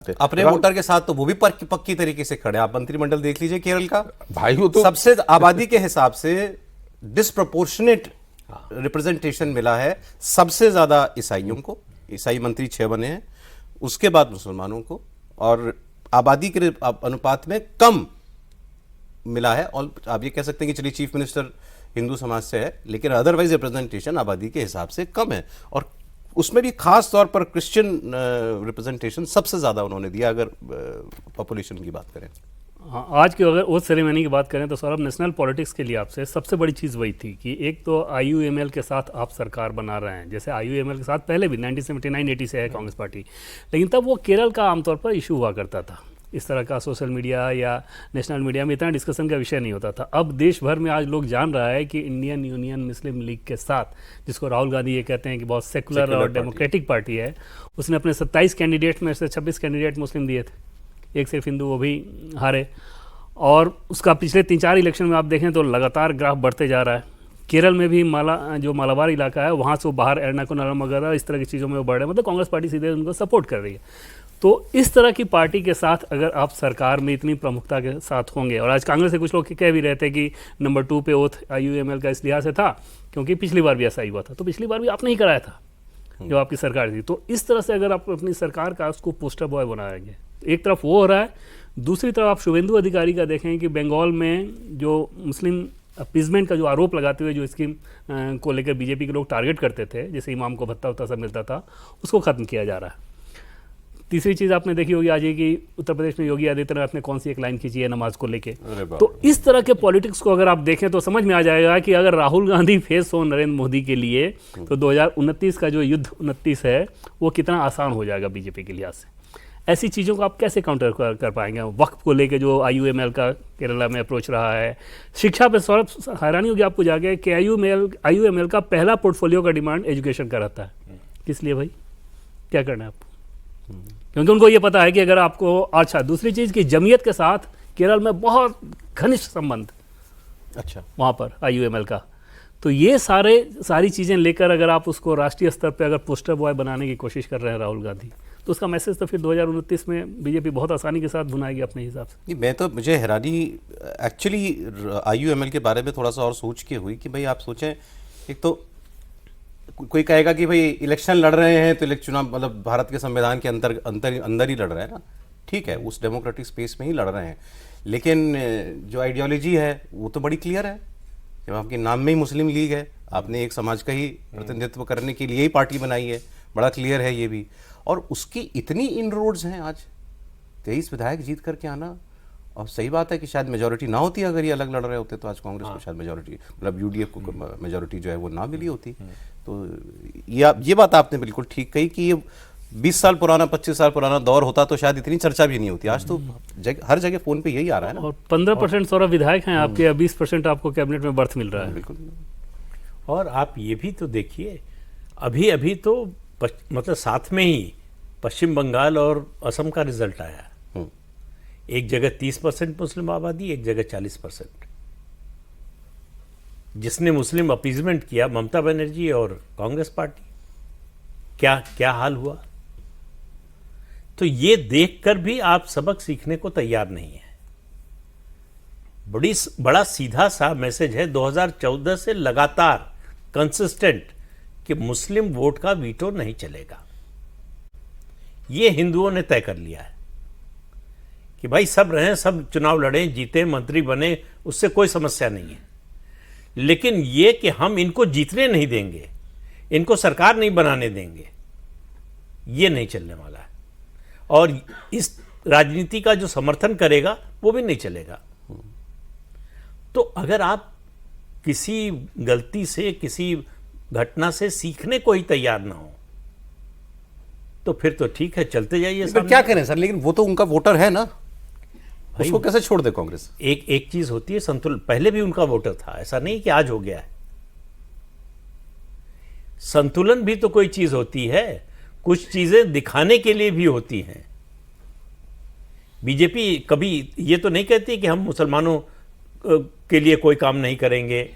अपने वोटर के साथ तो वो भी पक्की तरीके से खड़े। आप मंत्रिमंडल देख लीजिए केरल का, भाई वो तो सबसे आबादी के हिसाब से डिस्प्रोपोर्शनेट रिप्रेजेंटेशन मिला है। सबसे ज्यादा ईसाइयों को, ईसाई मंत्री 6 बने हैं, उसके बाद मुसलमानों को, और आबादी के अनुपात में कम मिला है। और आप ये कह सकते हैं कि चलिए चीफ मिनिस्टर हिंदू समाज से है, लेकिन अदरवाइज रिप्रेजेंटेशन आबादी के हिसाब से कम है। और उसमें भी खास तौर पर क्रिश्चियन रिप्रेजेंटेशन सबसे ज्यादा उन्होंने दिया, अगर पॉपुलेशन की बात करें। हाँ, आज की अगर उस सेरेमनी की बात करें तो सौरभ, नेशनल पॉलिटिक्स के लिए आपसे सबसे बड़ी चीज़ वही थी कि एक तो IUML के साथ आप सरकार बना रहे हैं। जैसे IUML के साथ पहले भी 1979-80 से है कांग्रेस पार्टी, लेकिन तब वो केरल का आमतौर पर इशू हुआ करता था। इस तरह का सोशल मीडिया या नेशनल मीडिया में इतना डिस्कशन का विषय नहीं होता था। अब देश भर में आज लोग जान रहा है कि इंडियन यूनियन मुस्लिम लीग के साथ, जिसको राहुल गांधी ये कहते हैं कि बहुत सेकुलर और डेमोक्रेटिक पार्टी है, उसने अपने 27 कैंडिडेट में से 26 कैंडिडेट मुस्लिम दिए थे, एक सिर्फ हिंदू, वो भी हारे। और उसका पिछले 3-4 इलेक्शन में आप देखें तो लगातार ग्राफ बढ़ते जा रहा है। केरल में भी जो मालाबार इलाका है वहाँ से वो बाहर एर्नाकुलम वगैरह इस तरह की चीज़ों में वो बढ़ रहे हैं। मतलब कांग्रेस पार्टी सीधे उनको सपोर्ट कर रही है। तो इस तरह की पार्टी के साथ अगर आप सरकार में इतनी प्रमुखता के साथ होंगे, और आज कांग्रेस से कुछ लोग कह भी रहे थे कि नंबर 2 पे ओथ IUML का इस लिहाज से था क्योंकि पिछली बार भी ऐसा ही हुआ था, तो पिछली बार भी आपने ही कराया था जो आपकी सरकार थी। तो इस तरह से अगर आप अपनी सरकार का उसको पोस्टर बॉय बनाएंगे, एक तरफ वो हो रहा है, दूसरी तरफ आप शुभेंदु अधिकारी का देखें कि बंगाल में जो मुस्लिम अपीजमेंट का जो आरोप लगाते हुए जो स्कीम को लेकर बीजेपी के लोग टारगेट करते थे, जैसे इमाम को भत्ता वत्ता सब मिलता था, उसको ख़त्म किया जा रहा है। तीसरी चीज़ आपने देखी होगी आज ये कि उत्तर प्रदेश में योगी आदित्यनाथ ने कौन सी एक लाइन खींची है नमाज को लेके। तो इस तरह के पॉलिटिक्स को अगर आप देखें तो समझ में आ जाएगा कि अगर राहुल गांधी फेस हो नरेंद्र मोदी के लिए तो 2029 का जो युद्ध 29 है वो कितना आसान हो जाएगा बीजेपी के लिहाज से। ऐसी चीज़ों को आप कैसे काउंटर कर पाएंगे? वक्फ को लेके जो IUML का केरला में अप्रोच रहा है, शिक्षा पे सौरभ हैरानी होगी आपको जाके कि IUML का पहला पोर्टफोलियो का डिमांड एजुकेशन का रहता है। किस लिए भाई, क्या करना है आपको? क्योंकि उनको ये पता है कि अगर आपको, अच्छा दूसरी चीज़ कि जमीयत के साथ केरल में बहुत घनिष्ठ संबंध, अच्छा वहाँ पर IUML का, तो ये सारी चीज़ें लेकर अगर आप उसको राष्ट्रीय स्तर पे अगर पोस्टर बॉय बनाने की कोशिश कर रहे हैं राहुल गांधी, तो उसका मैसेज तो फिर 2029 में बीजेपी बहुत आसानी के साथ भुनाएगी अपने हिसाब से। मुझे हैरानी एक्चुअली IUML के बारे में थोड़ा सा और सोच के हुई कि भाई आप सोचें, एक तो कोई कहेगा कि भाई इलेक्शन लड़ रहे हैं तो चुनाव मतलब भारत के संविधान के अंदर ही लड़ रहे हैं ना, ठीक है, उस डेमोक्रेटिक स्पेस में ही लड़ रहे हैं, लेकिन जो आइडियोलॉजी है वो तो बड़ी क्लियर है। जब आपके नाम में ही मुस्लिम लीग है, आपने एक समाज का ही प्रतिनिधित्व करने के लिए ही पार्टी बनाई है, बड़ा क्लियर है ये भी। और उसकी इतनी इनरोड्स हैं, आज 23 विधायक जीत करके आना, और सही बात है कि शायद मेजोरिटी ना होती अगर ये अलग लड़ रहे होते, तो आज कांग्रेस को शायद मेजोरिटी, मतलब UDF को मेजोरिटी जो है वो ना मिली होती। तो ये बात आपने बिल्कुल ठीक कही कि ये 20 साल पुराना, 25 साल पुराना दौर होता तो शायद इतनी चर्चा भी नहीं होती। आज तो हर जगह फोन पे यही आ रहा है ना। और 15% सौरभ विधायक हैं आपके, या 20% आपको कैबिनेट में बर्थ मिल रहा है। बिल्कुल। और आप ये भी तो देखिए, अभी तो मतलब साथ में ही पश्चिम बंगाल और असम का रिजल्ट आया। एक जगह 30% मुस्लिम आबादी, एक जगह 40%। जिसने मुस्लिम अपीजमेंट किया, ममता बनर्जी और कांग्रेस पार्टी, क्या हाल हुआ। तो ये देखकर भी आप सबक सीखने को तैयार नहीं है। बड़ा सीधा सा मैसेज है 2014 से लगातार कंसिस्टेंट कि मुस्लिम वोट का वीटो नहीं चलेगा। ये हिंदुओं ने तय कर लिया है कि भाई सब रहें, सब चुनाव लड़ें, जीते, मंत्री बने, उससे कोई समस्या नहीं है, लेकिन ये कि हम इनको जीतने नहीं देंगे, इनको सरकार नहीं बनाने देंगे, ये नहीं चलने वाला है। और इस राजनीति का जो समर्थन करेगा वो भी नहीं चलेगा। तो अगर आप किसी गलती से, किसी घटना से सीखने को ही तैयार ना हो तो फिर तो ठीक है, चलते जाइए। तो क्या करें सर, लेकिन वो तो उनका वोटर है ना, उसको कैसे छोड़ दे कांग्रेस? एक चीज होती है संतुलन, पहले भी उनका वोटर था, ऐसा नहीं कि आज हो गया है। संतुलन भी तो कोई चीज होती है, कुछ चीजें दिखाने के लिए भी होती हैं। बीजेपी कभी ये तो नहीं कहती कि हम मुसलमानों के लिए कोई काम नहीं करेंगे,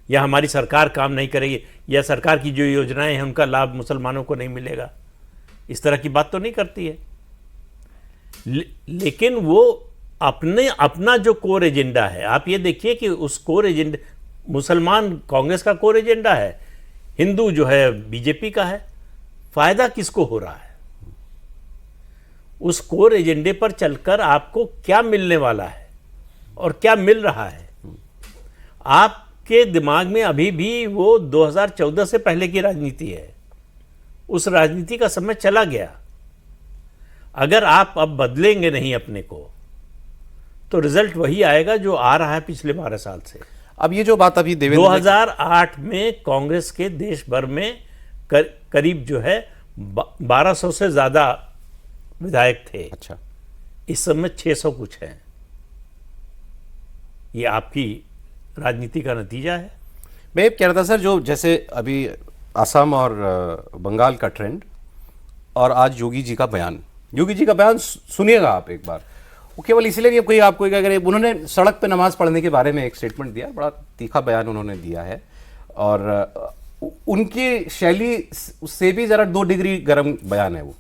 या हमारी सरकार काम नहीं करेगी, या सरकार की जो योजनाएं हैं उनका लाभ मुसलमानों को नहीं मिलेगा, इस तरह की बात तो नहीं करती है। लेकिन वो अपना जो कोर एजेंडा है, आप ये देखिए कि उस कोर एजेंडा, मुसलमान कांग्रेस का कोर एजेंडा है, हिंदू जो है बीजेपी का है। फायदा किसको हो रहा है? उस कोर एजेंडे पर चलकर आपको क्या मिलने वाला है और क्या मिल रहा है? आपके दिमाग में अभी भी वो 2014 से पहले की राजनीति है। उस राजनीति का समय चला गया। अगर आप अब बदलेंगे नहीं अपने को, तो रिजल्ट वही आएगा जो आ रहा है पिछले 12 साल से। अब ये जो बात अभी देवेंद्र 2008 में कांग्रेस के देश भर में करीब जो है 1200 से ज्यादा विधायक थे। अच्छा, इस समय 600 कुछ हैं। ये आपकी राजनीति का नतीजा है। मैं ये कह रहा था सर, जो जैसे अभी असम और बंगाल का ट्रेंड और आज योगी जी का बयान, योगी जी का बयान सुनिएगा आप एक बार। वो केवल इसलिए नहीं, कोई आपको क्या करे, उन्होंने सड़क पे नमाज पढ़ने के बारे में एक स्टेटमेंट दिया, बड़ा तीखा बयान उन्होंने दिया है। और उनकी शैली से भी ज़रा 2 डिग्री गर्म बयान है वो।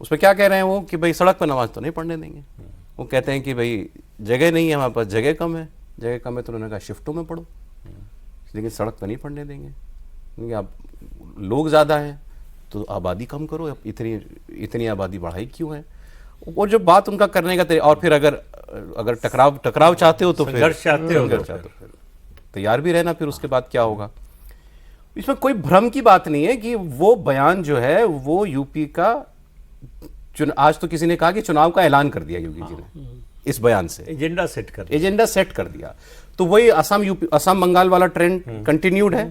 उसमें क्या कह रहे हैं वो कि भाई सड़क पर नमाज तो नहीं पढ़ने देंगे। वो कहते हैं कि भाई जगह नहीं है हमारे पास, जगह कम है, जगह कम है तो उन्होंने कहा शिफ्टों में पढ़ो, लेकिन सड़क पर नहीं पढ़ने देंगे क्योंकि आप लोग ज़्यादा हैं तो आबादी कम करो, अब इतनी आबादी बढ़ाई क्यों है? वो जो बात उनका करने का तरीका, और फिर अगर टकराव चाहते हो तो फिर संघर्ष चाहते हो तो फिर तैयार भी रहना, फिर उसके बाद क्या होगा। इसमें कोई भ्रम की बात नहीं है कि वो बयान जो है वो यूपी का आज तो किसी ने कहा कि चुनाव का ऐलान कर दिया योगी जी ने इस बयान से, एजेंडा सेट कर दिया। तो वही असम बंगाल वाला ट्रेंड कंटिन्यूड है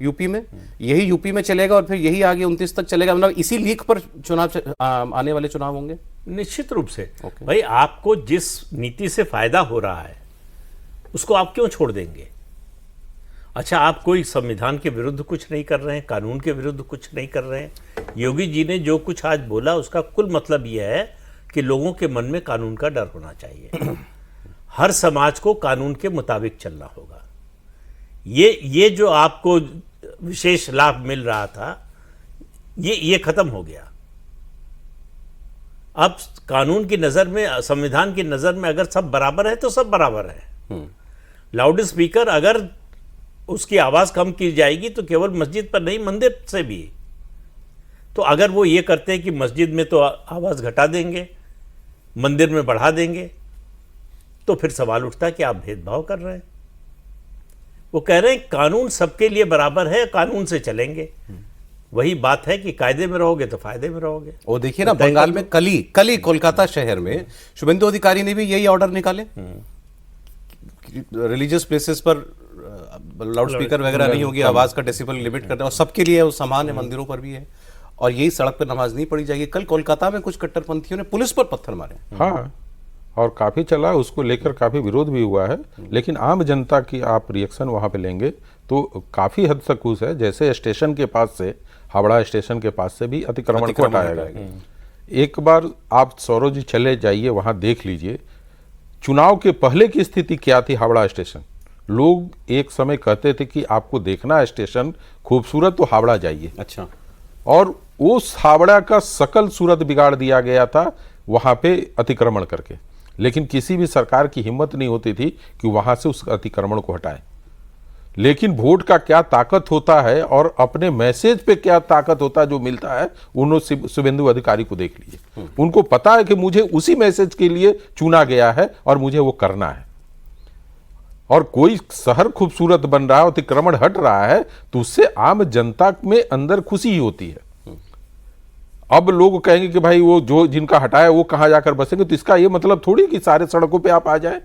यूपी में, यही यूपी में चलेगा और फिर यही आगे 29 तक चलेगा। मतलब इसी लीक पर चुनाव आने वाले चुनाव होंगे निश्चित रूप से। भाई आपको जिस नीति से फायदा हो रहा है उसको आप क्यों छोड़ देंगे? अच्छा, आप कोई संविधान के विरुद्ध कुछ नहीं कर रहे हैं, कानून के विरुद्ध कुछ नहीं कर रहे हैं। योगी जी ने जो कुछ आज बोला उसका कुल मतलब यह है कि लोगों के मन में कानून का डर होना चाहिए। हर समाज को कानून के मुताबिक चलना होगा। ये जो आपको विशेष लाभ मिल रहा था ये खत्म हो गया। अब कानून की नजर में, संविधान की नजर में अगर सब बराबर है तो सब बराबर है। लाउड स्पीकर अगर उसकी आवाज कम की जाएगी तो केवल मस्जिद पर नहीं, मंदिर से भी। तो अगर वो ये करते हैं कि मस्जिद में तो आवाज घटा देंगे, मंदिर में बढ़ा देंगे, तो फिर सवाल उठता है कि आप भेदभाव कर रहे हैं। वो कह रहे हैं कानून सबके लिए बराबर है, कानून से चलेंगे। वही बात है कि कायदे में रहोगे तो फायदे में रहोगे। और देखिए ना, बंगाल में कल ही कोलकाता शहर में शुभेंदु अधिकारी ने भी यही ऑर्डर निकाले, रिलीजियस प्लेसेस पर लाउड स्पीकर वगैरह नहीं होगी, आवाज का डेसिबल लिमिट करना, और सबके लिए वो समान है, मंदिरों पर भी है, और यही सड़क पर नमाज नहीं पढ़ी जाएगी। कल कोलकाता में कुछ कट्टरपंथियों ने पुलिस पर पत्थर मारे। हाँ, और काफ़ी चला, उसको लेकर काफ़ी विरोध भी हुआ है। लेकिन आम जनता की आप रिएक्शन वहाँ पे लेंगे तो काफ़ी हद तक खुश है। जैसे स्टेशन के पास से, हावड़ा स्टेशन के पास से भी अतिक्रमण को हटाया गया। एक बार आप सौरभ जी चले जाइए, वहाँ देख लीजिए चुनाव के पहले की स्थिति क्या थी। हावड़ा स्टेशन, लोग एक समय कहते थे कि आपको देखना है स्टेशन खूबसूरत तो हावड़ा जाइए। अच्छा, और उस हावड़ा का सकल सूरत बिगाड़ दिया गया था वहाँ पे अतिक्रमण करके। लेकिन किसी भी सरकार की हिम्मत नहीं होती थी कि वहाँ से उस अतिक्रमण को हटाए। लेकिन वोट का क्या ताकत होता है और अपने मैसेज पे क्या ताकत होता है जो मिलता है, उन्होंने शुभेंदु अधिकारी को देख लीजिए। उनको पता है कि मुझे उसी मैसेज के लिए चुना गया है और मुझे वो करना है। और कोई शहर खूबसूरत बन रहा है, अतिक्रमण हट रहा है, तो उससे आम जनता में अंदर खुशी ही होती है। अब लोग कहेंगे कि भाई वो जो जिनका हटाया वो कहाँ जाकर बसेंगे, तो इसका ये मतलब थोड़ी कि सारे सड़कों पे आप आ जाए।